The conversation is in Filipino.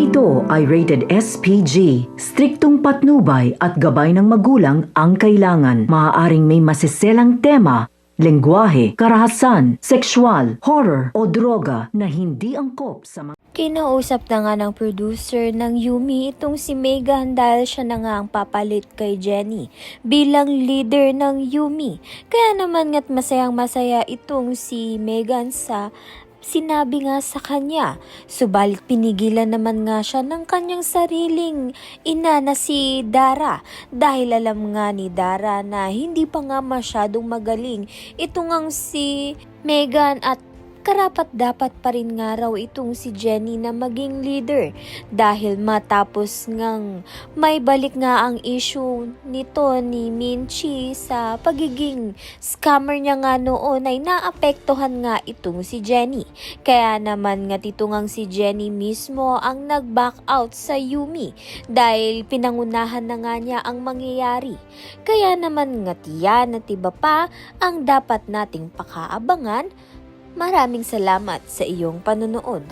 ito ay rated SPG. Striktong patnubay at gabay ng magulang ang kailangan. Maaaring may masiselang tema, lengguwahe, karahasan, sexual, horror o droga na hindi angkop sa mga... Kinausap na nga ng producer ng Yumi itong si Megan dahil siya na nga ang papalit kay Jenny bilang leader ng Yumi. Kaya naman nga't masayang-masaya itong si Megan sa sinabi nga sa kanya. Subalit pinigilan naman nga siya ng kanyang sariling ina na si Dara dahil alam nga ni Dara na hindi pa nga masyadong magaling ito ngang si Megan at karapat-dapat pa rin nga raw itong si Jenny na maging leader dahil matapos ngang may balik nga ang issue nito ni Minchi sa pagiging scammer niya nga noon ay naapektuhan nga itong si Jenny. Kaya naman nga ito ngang si Jenny mismo ang nag-back out sa Yumi dahil pinangunahan na nga niya ang mangyayari. Kaya naman nga tiyan at iba pa ang dapat nating pakaabangan. Maraming salamat sa iyong panonood.